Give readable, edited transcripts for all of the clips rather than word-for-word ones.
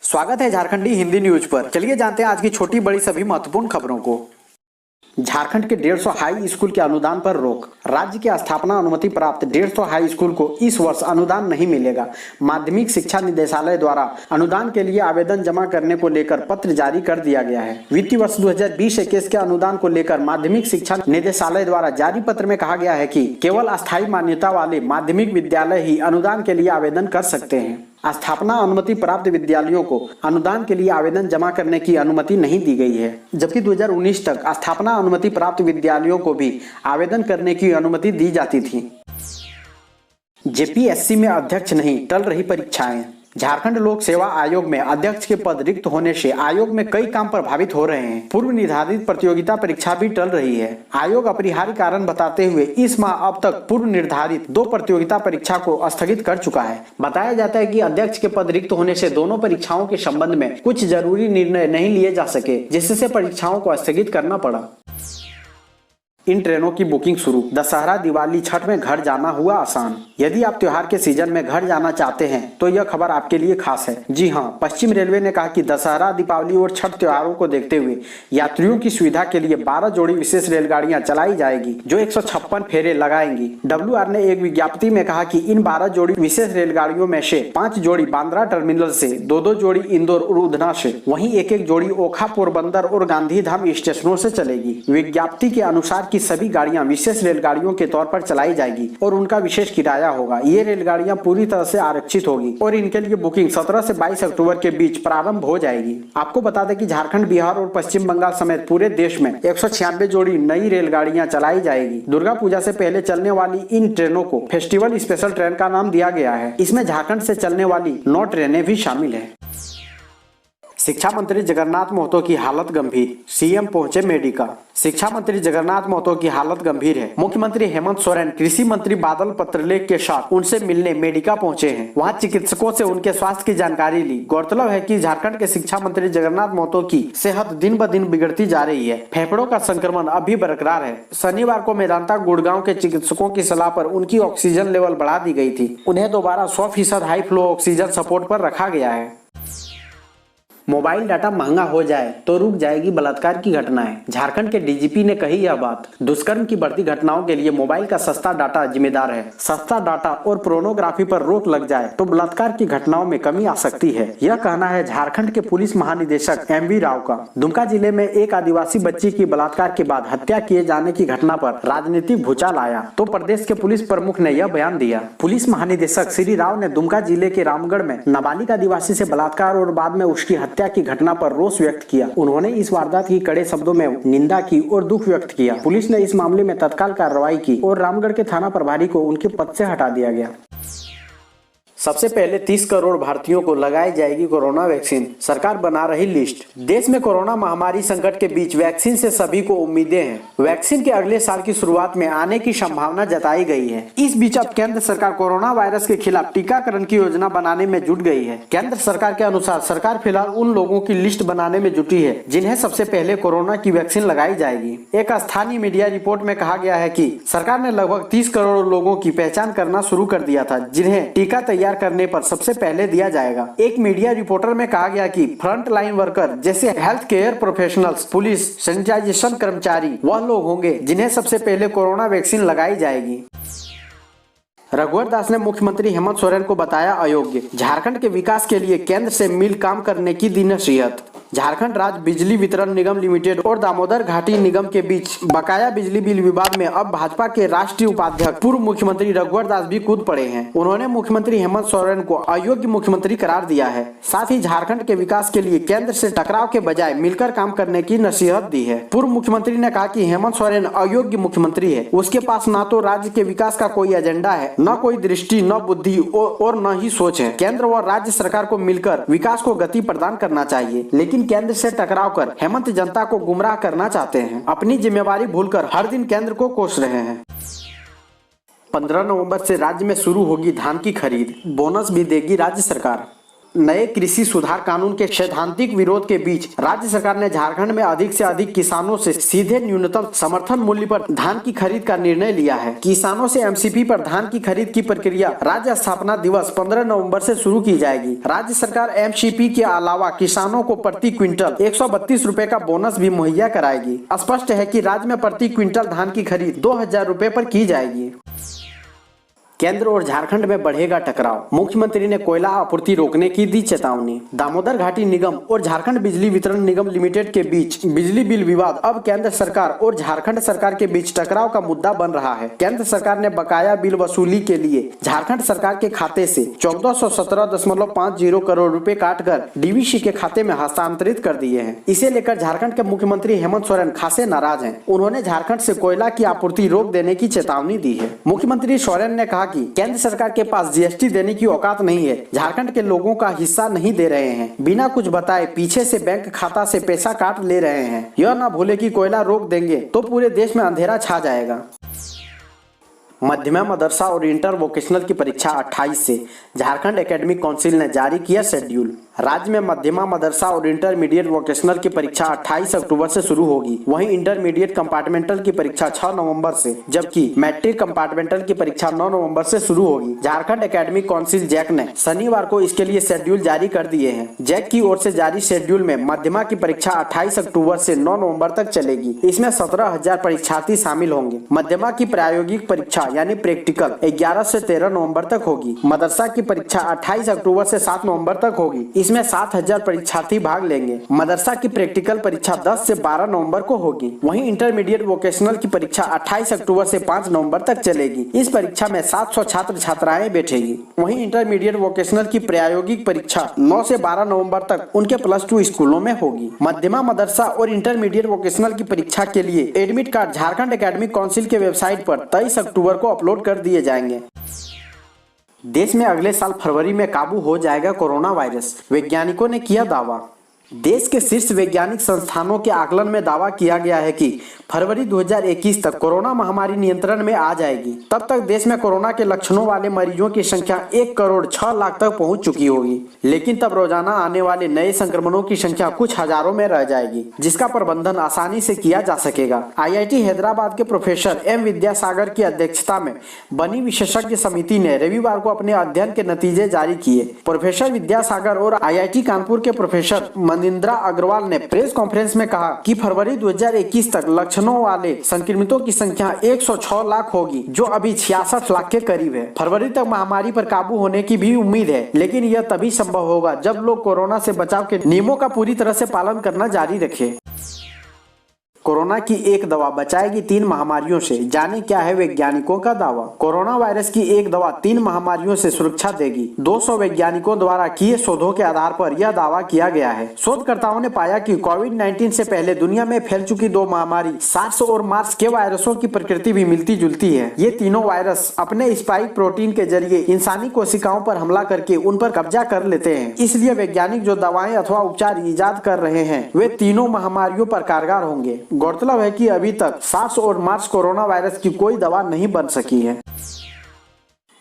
स्वागत है झारखंडी हिंदी न्यूज पर। चलिए जानते हैं आज की छोटी बड़ी सभी महत्वपूर्ण खबरों को। झारखंड के 150 हाई स्कूल के अनुदान पर रोक। राज्य की स्थापना अनुमति प्राप्त 150 हाई स्कूल को इस वर्ष अनुदान नहीं मिलेगा। माध्यमिक शिक्षा निदेशालय द्वारा अनुदान के लिए आवेदन जमा करने को लेकर पत्र जारी कर दिया गया है। वित्तीय वर्ष 2020-21 के अनुदान को लेकर माध्यमिक शिक्षा निदेशालय द्वारा जारी पत्र में कहा गया है कि केवल अस्थायी मान्यता वाले माध्यमिक विद्यालय ही अनुदान के लिए आवेदन कर सकते हैं। स्थापना अनुमति प्राप्त विद्यालयों को अनुदान के लिए आवेदन जमा करने की अनुमति नहीं दी गई है, जबकि 2019 तक स्थापना अनुमति प्राप्त विद्यालयों को भी आवेदन करने की अनुमति दी जाती थी। जेपीएससी में अध्यक्ष नहीं, टल रही परीक्षाएं। झारखंड लोक सेवा आयोग में अध्यक्ष के पद रिक्त होने से आयोग में कई काम प्रभावित हो रहे हैं। पूर्व निर्धारित प्रतियोगिता परीक्षा भी टल रही है। आयोग अपरिहार्य कारण बताते हुए इस माह अब तक पूर्व निर्धारित 2 प्रतियोगिता परीक्षा को स्थगित कर चुका है। बताया जाता है कि अध्यक्ष के पद रिक्त होने से दोनों परीक्षाओं के संबंध में कुछ जरूरी निर्णय नहीं लिए जा सके, जिससे परीक्षाओं को स्थगित करना पड़ा। इन ट्रेनों की बुकिंग शुरू। दशहरा, दिवाली, छठ में घर जाना हुआ आसान। यदि आप त्योहार के सीजन में घर जाना चाहते हैं तो यह खबर आपके लिए खास है। जी हां, पश्चिम रेलवे ने कहा कि दशहरा, दीपावली और छठ त्योहारों को देखते हुए यात्रियों की सुविधा के लिए 12 जोड़ी विशेष रेलगाड़ियां चलाई जाएगी, जो 156 फेरे लगाएंगी। WR ने एक विज्ञप्ति में कहा कि इन 12 जोड़ी विशेष रेलगाड़ियों में से 5 जोड़ी बांद्रा टर्मिनल से, 2-2 जोड़ी इंदौर और उधना से, वहीं 1-1 जोड़ी ओखा, पोरबंदर और गांधीधाम स्टेशनों से चलेगी। विज्ञप्ति के अनुसार की सभी गाड़ियां विशेष रेलगाड़ियों के तौर पर चलाई जाएगी और उनका विशेष किराया होगा। ये रेलगाड़ियां पूरी तरह से आरक्षित होगी और इनके लिए बुकिंग 17 से 22 अक्टूबर के बीच प्रारंभ हो जाएगी। आपको बता दें कि झारखंड, बिहार और पश्चिम बंगाल समेत पूरे देश में 196 जोड़ी नई रेलगाड़ियां चलाई जाएगी। दुर्गा पूजा से पहले चलने वाली इन ट्रेनों को फेस्टिवल स्पेशल ट्रेन का नाम दिया गया है। इसमें झारखंड से चलने वाली 9 ट्रेनें भी शामिल है। शिक्षा मंत्री जगन्नाथ महतो की हालत गंभीर, सीएम पहुंचे मेडिका। शिक्षा मंत्री जगन्नाथ महतो की हालत गंभीर है। मुख्यमंत्री हेमंत सोरेन कृषि मंत्री बादल पत्रलेख के साथ उनसे मिलने मेडिका पहुंचे हैं। वहां चिकित्सकों से उनके स्वास्थ्य की जानकारी ली। गौरतलब है कि झारखंड के शिक्षा मंत्री जगन्नाथ महतो की सेहत दिन ब दिन बिगड़ती जा रही है। फेफड़ों का संक्रमण अभी बरकरार है। शनिवार को मेदांता गुड़गांव के चिकित्सकों की सलाह पर उनकी ऑक्सीजन लेवल बढ़ा दी गई थी। उन्हें दोबारा 100% हाई फ्लो ऑक्सीजन सपोर्ट पर रखा गया है। मोबाइल डाटा महंगा हो जाए तो रुक जाएगी बलात्कार की घटनाएं। झारखंड के डीजीपी ने कही यह बात। दुष्कर्म की बढ़ती घटनाओं के लिए मोबाइल का सस्ता डाटा जिम्मेदार है। सस्ता डाटा और पोर्नोग्राफी पर रोक लग जाए तो बलात्कार की घटनाओं में कमी आ सकती है। यह कहना है झारखंड के पुलिस महानिदेशक MV राव का। दुमका जिले में एक आदिवासी बच्ची की बलात्कार के बाद हत्या किए जाने की घटना पर राजनीतिक भूचाल आया तो प्रदेश के पुलिस प्रमुख ने यह बयान दिया। पुलिस महानिदेशक श्री राव ने दुमका जिले के रामगढ़ में नाबालिग आदिवासी से बलात्कार और बाद में उसकी हत्या की घटना पर रोष व्यक्त किया। उन्होंने इस वारदात की कड़े शब्दों में निंदा की और दुख व्यक्त किया। पुलिस ने इस मामले में तत्काल कार्रवाई की और रामगढ़ के थाना प्रभारी को उनके पद से हटा दिया गया। सबसे पहले 30 करोड़ भारतीयों को लगाई जाएगी कोरोना वैक्सीन, सरकार बना रही लिस्ट। देश में कोरोना महामारी संकट के बीच वैक्सीन से सभी को उम्मीदें हैं। वैक्सीन के अगले साल की शुरुआत में आने की संभावना जताई गई है। इस बीच अब केंद्र सरकार कोरोना वायरस के खिलाफ टीकाकरण की योजना बनाने में जुट गई है। केंद्र सरकार के अनुसार सरकार फिलहाल उन लोगों की लिस्ट बनाने में जुटी है जिन्हें सबसे पहले कोरोना की वैक्सीन लगाई जाएगी। एक स्थानीय मीडिया रिपोर्ट में कहा गया है कि सरकार ने लगभग 30 करोड़ लोगों की पहचान करना शुरू कर दिया था जिन्हें टीका तैयार करने पर सबसे पहले दिया जाएगा। एक मीडिया रिपोर्टर में कहा गया कि फ्रंट लाइन वर्कर जैसे health care professionals, police, sanitisation कर्मचारी वह लोग होंगे जिन्हें सबसे पहले कोरोना वैक्सीन लगाई जाएगी। रघुवर दास ने मुख्यमंत्री हेमंत सोरेन को बताया अयोग्य। झारखंड के विकास के लिए केंद्र से मिल काम करने की दी नसीहत। झारखंड राज्य बिजली वितरण निगम लिमिटेड और दामोदर घाटी निगम के बीच बकाया बिजली बिल विवाद में अब भाजपा के राष्ट्रीय उपाध्यक्ष पूर्व मुख्यमंत्री रघुवर दास भी कूद पड़े हैं। उन्होंने मुख्यमंत्री हेमंत सोरेन को अयोग्य मुख्यमंत्री करार दिया है। साथ ही झारखंड के विकास के लिए केंद्र से टकराव के बजाय मिलकर काम करने की नसीहत दी है। पूर्व मुख्यमंत्री ने कहा कि हेमंत सोरेन अयोग्य मुख्यमंत्री है। उसके पास न तो राज्य के विकास का कोई एजेंडा है, न कोई दृष्टि, न बुद्धि और न ही सोच है। केंद्र व राज्य सरकार को मिलकर विकास को गति प्रदान करना चाहिए, लेकिन केंद्र से टकराव कर हेमंत जनता को गुमराह करना चाहते हैं। अपनी जिम्मेवारी भूलकर हर दिन केंद्र को कोस रहे हैं। 15 नवंबर से राज्य में शुरू होगी धान की खरीद, बोनस भी देगी राज्य सरकार। नए कृषि सुधार कानून के सैद्धांतिक विरोध के बीच राज्य सरकार ने झारखंड में अधिक से अधिक किसानों से सीधे न्यूनतम समर्थन मूल्य पर धान की खरीद का निर्णय लिया है। किसानों से एमसीपी पर धान की खरीद की प्रक्रिया राज्य स्थापना दिवस 15 नवंबर से शुरू की जाएगी। राज्य सरकार एमसीपी के अलावा किसानों को प्रति क्विंटल 132 रुपए का बोनस भी मुहैया कराएगी। स्पष्ट है कि राज्य में प्रति क्विंटल धान की खरीद 2000 रुपए पर की जाएगी। केंद्र और झारखंड में बढ़ेगा टकराव, मुख्यमंत्री ने कोयला आपूर्ति रोकने की दी चेतावनी। दामोदर घाटी निगम और झारखंड बिजली वितरण निगम लिमिटेड के बीच बिजली बिल विवाद अब केंद्र सरकार और झारखंड सरकार के बीच टकराव का मुद्दा बन रहा है। केंद्र सरकार ने बकाया बिल वसूली के लिए झारखंड सरकार के खाते से 1417.50 करोड़ रुपए काटकर डीवीसी के खाते में हस्तांतरित कर दिए हैं। इसे लेकर झारखंड के मुख्यमंत्री हेमंत सोरेन खासे नाराज हैं। उन्होंने झारखंड से कोयला की आपूर्ति रोक देने की चेतावनी दी है। मुख्यमंत्री सोरेन ने कहा कि केंद्र सरकार के पास जीएसटी देने की औकात नहीं है, झारखंड के लोगों का हिस्सा नहीं दे रहे हैं, बिना कुछ बताए पीछे से बैंक खाता से पैसा काट ले रहे हैं। यह ना भूले कि कोयला रोक देंगे तो पूरे देश में अंधेरा छा जाएगा। मध्यमा मदरसा और इंटर वोकेशनल की परीक्षा 28 से, झारखंड एकेडमिक काउंसिल ने जारी किया शेड्यूल। राज्य में मध्यमा मदरसा और इंटरमीडिएट वोकेशनल की परीक्षा 28 अक्टूबर से शुरू होगी। वहीं इंटरमीडिएट कंपार्टमेंटल की परीक्षा 6 नवंबर से, जबकि मैट्रिक कंपार्टमेंटल की परीक्षा 9 नवंबर से शुरू होगी। झारखंड एकेडमिक काउंसिल जैक ने शनिवार को इसके लिए शेड्यूल जारी कर दिए हैं। जैक की ओर से जारी शेड्यूल में मध्यमा की परीक्षा 28 अक्टूबर से 9 नवंबर तक चलेगी। इसमें 17,000 परीक्षार्थी शामिल होंगे। मध्यमा की प्रायोगिक परीक्षा यानी प्रैक्टिकल 11 से 13 नवंबर तक होगी। मदरसा की परीक्षा 28 अक्टूबर से 7 नवंबर तक होगी। इसमें 7,000 परीक्षार्थी भाग लेंगे। मदरसा की प्रैक्टिकल परीक्षा 10 से 12 नवंबर को होगी। वहीं इंटरमीडिएट वोकेशनल की परीक्षा 28 अक्टूबर से 5 नवंबर तक चलेगी। इस परीक्षा में 700 छात्र छात्राएं बैठेगी। वहीं इंटरमीडिएट वोकेशनल की प्रायोगिक परीक्षा 9 से 12 नवंबर तक उनके +2 स्कूलों में होगी। मध्यमा मदरसा और इंटरमीडिएट वोकेशनल की परीक्षा के लिए admit card Jharkhand academic council के वेबसाइट पर 23 अक्टूबर को अपलोड कर दिए जाएंगे। देश में अगले साल फरवरी में काबू हो जाएगा कोरोना वायरस, वैज्ञानिकों ने किया दावा। देश के शीर्ष वैज्ञानिक संस्थानों के आकलन में दावा किया गया है कि फरवरी 2021 तक कोरोना महामारी नियंत्रण में आ जाएगी। तब तक देश में कोरोना के लक्षणों वाले मरीजों की संख्या 1 करोड़ 6 लाख तक पहुंच चुकी होगी। लेकिन तब रोजाना आने वाले नए संक्रमणों की संख्या कुछ हजारों में रह जाएगी, जिसका प्रबंधन आसानी से किया जा सकेगा। IIT हैदराबाद के प्रोफेसर M विद्यासागर की अध्यक्षता में बनी विशेषज्ञ समिति ने रविवार को अपने अध्ययन के नतीजे जारी किए। प्रोफेसर विद्यासागर और IIT कानपुर के प्रोफेसर मनिंद्रा अग्रवाल ने प्रेस कॉन्फ्रेंस में कहा कि फरवरी 2021 तक लक्षणों वाले संक्रमितों की संख्या 106 लाख होगी, जो अभी 66 लाख के करीब है। फरवरी तक महामारी पर काबू होने की भी उम्मीद है, लेकिन यह तभी संभव होगा जब लोग कोरोना से बचाव के नियमों का पूरी तरह से पालन करना जारी रखें। कोरोना की एक दवा बचाएगी 3 महामारियों से, जाने क्या है वैज्ञानिकों का दावा। कोरोना वायरस की एक दवा 3 महामारियों से सुरक्षा देगी। 200 वैज्ञानिकों द्वारा किए शोधों के आधार पर यह दावा किया गया है। शोधकर्ताओं ने पाया कि कोविड-19 से पहले दुनिया में फैल चुकी 2 महामारी सार्स और मार्स के वायरसों की प्रकृति भी मिलती जुलती है। ये तीनों वायरस अपने स्पाइक प्रोटीन के जरिए इंसानी कोशिकाओं पर हमला करके उन पर कब्जा कर लेते हैं। इसलिए वैज्ञानिक जो दवाएं अथवा उपचार इजाद कर रहे हैं वे तीनों महामारियों पर कारगर होंगे। गौरतलब है कि अभी तक सार्स और मार्स कोरोना वायरस की कोई दवा नहीं बन सकी है।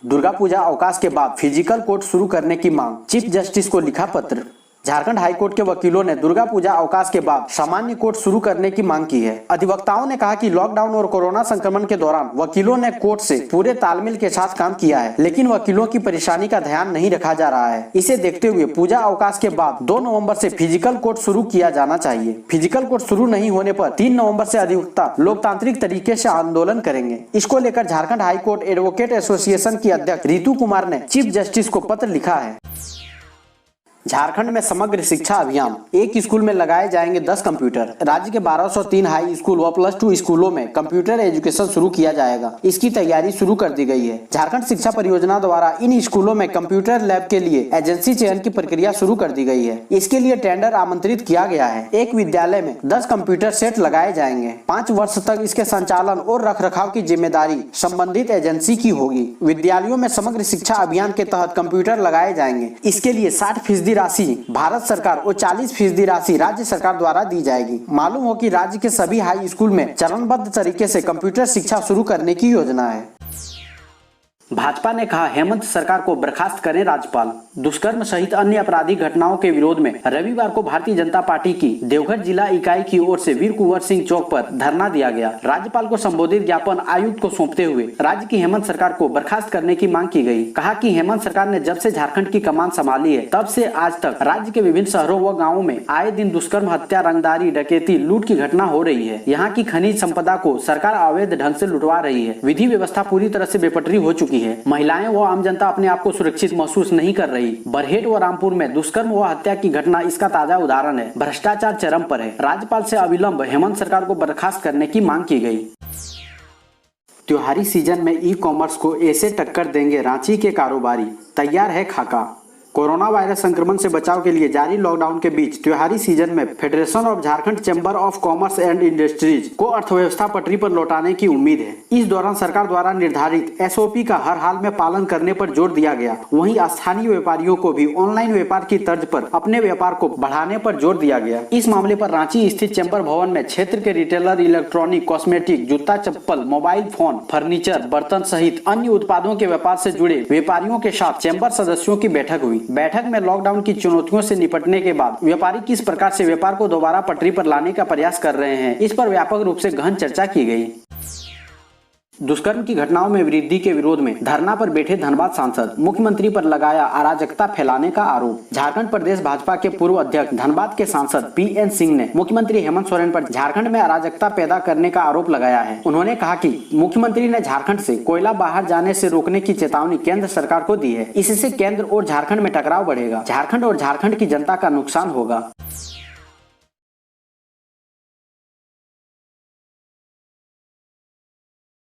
दुर्गा पूजा अवकाश के बाद फिजिकल कोर्ट शुरू करने की मांग, चीफ जस्टिस को लिखा पत्र। झारखंड हाईकोर्ट के वकीलों ने दुर्गा पूजा अवकाश के बाद सामान्य कोर्ट शुरू करने की मांग की है। अधिवक्ताओं ने कहा कि लॉकडाउन और कोरोना संक्रमण के दौरान वकीलों ने कोर्ट से पूरे तालमेल के साथ काम किया है, लेकिन वकीलों की परेशानी का ध्यान नहीं रखा जा रहा है। इसे देखते हुए पूजा अवकाश के बाद 2 नवंबर से फिजिकल कोर्ट शुरू किया जाना चाहिए। फिजिकल कोर्ट शुरू नहीं होने पर 3 नवंबर से अधिवक्ता लोकतांत्रिक तरीके से आंदोलन करेंगे। इसको लेकर झारखंड हाईकोर्ट एडवोकेट एसोसिएशन की अध्यक्ष रितु कुमार ने चीफ जस्टिस को पत्र लिखा है। झारखंड में समग्र शिक्षा अभियान, एक स्कूल में लगाए जाएंगे 10 कंप्यूटर। राज्य के 1203 हाई स्कूल व +2 स्कूलों में कंप्यूटर एजुकेशन शुरू किया जाएगा। इसकी तैयारी शुरू कर दी गई है। झारखंड शिक्षा परियोजना द्वारा इन स्कूलों में कंप्यूटर लैब के लिए एजेंसी चयन की प्रक्रिया शुरू कर दी गई है। इसके लिए टेंडर आमंत्रित किया गया है। एक विद्यालय में 10 कंप्यूटर सेट लगाए जाएंगे। 5 वर्ष तक इसके संचालन और रखरखाव की जिम्मेदारी संबंधित एजेंसी की होगी। विद्यालयों में समग्र शिक्षा अभियान के तहत कंप्यूटर लगाए जाएंगे। इसके लिए 60% राशि भारत सरकार और 40% राशि राज्य सरकार द्वारा दी जाएगी। मालूम हो कि राज्य के सभी हाई स्कूल में चरणबद्ध तरीके से कंप्यूटर शिक्षा शुरू करने की योजना है। भाजपा ने कहा हेमंत सरकार को बर्खास्त करें राज्यपाल। दुष्कर्म सहित अन्य आपराधिक घटनाओं के विरोध में रविवार को भारतीय जनता पार्टी की देवघर जिला इकाई की ओर से वीर कुंवर सिंह चौक पर धरना दिया गया। राज्यपाल को संबोधित ज्ञापन आयुक्त को सौंपते हुए राज्य की हेमंत सरकार को बर्खास्त करने की मांग की गई। कहा कि हेमंत सरकार ने जब से झारखंड की कमान संभाली है तब से आज तक राज्य के विभिन्न शहरों व गाँवों में आए दिन दुष्कर्म, हत्या, रंगदारी, डकैती, लूट की घटना हो रही है। यहाँ की खनिज संपदा को सरकार अवैध ढंग से लुटवा रही है। विधि व्यवस्था पूरी तरह से बेपटरी हो चुकी है। महिलाएं व आम जनता अपने आप को सुरक्षित महसूस नहीं कर रही। बरहेट व रामपुर में दुष्कर्म व हत्या की घटना इसका ताजा उदाहरण है। भ्रष्टाचार चरम पर है। राज्यपाल से अविलंब हेमंत सरकार को बर्खास्त करने की मांग की गई। त्योहारी सीजन में ई कॉमर्स को ऐसे टक्कर देंगे रांची के कारोबारी, तैयार है खाका। कोरोना वायरस संक्रमण से बचाव के लिए जारी लॉकडाउन के बीच त्योहारी सीजन में federation of Jharkhand chamber of commerce and industries को अर्थव्यवस्था पटरी पर लौटाने की उम्मीद है। इस दौरान सरकार द्वारा निर्धारित एसओपी का हर हाल में पालन करने पर जोर दिया गया। वहीं स्थानीय व्यापारियों को भी ऑनलाइन व्यापार की तर्ज पर अपने व्यापार को बढ़ाने पर जोर दिया गया। इस मामले पर रांची स्थित चैम्बर भवन में क्षेत्र के रिटेलर, इलेक्ट्रॉनिक, कॉस्मेटिक, जूता चप्पल, मोबाइल फोन, फर्नीचर, बर्तन सहित अन्य उत्पादों के व्यापार से जुड़े व्यापारियों के साथ चैम्बर सदस्यों की बैठक हुई। बैठक में लॉकडाउन की चुनौतियों से निपटने के बाद व्यापारी किस प्रकार से व्यापार को दोबारा पटरी पर लाने का प्रयास कर रहे हैं, इस पर व्यापक रूप से गहन चर्चा की गई। दुष्कर्म की घटनाओं में वृद्धि के विरोध में धरना पर बैठे धनबाद सांसद, मुख्यमंत्री पर लगाया अराजकता फैलाने का आरोप। झारखंड प्रदेश भाजपा के पूर्व अध्यक्ष धनबाद के सांसद पीएन सिंह ने मुख्यमंत्री हेमंत सोरेन पर झारखंड में अराजकता पैदा करने का आरोप लगाया है। उन्होंने कहा कि मुख्यमंत्री ने झारखंड से कोयला बाहर जाने से रोकने की चेतावनी केंद्र सरकार को दी है। इससे केंद्र और झारखंड में टकराव बढ़ेगा। झारखंड और झारखंड की जनता का नुकसान होगा।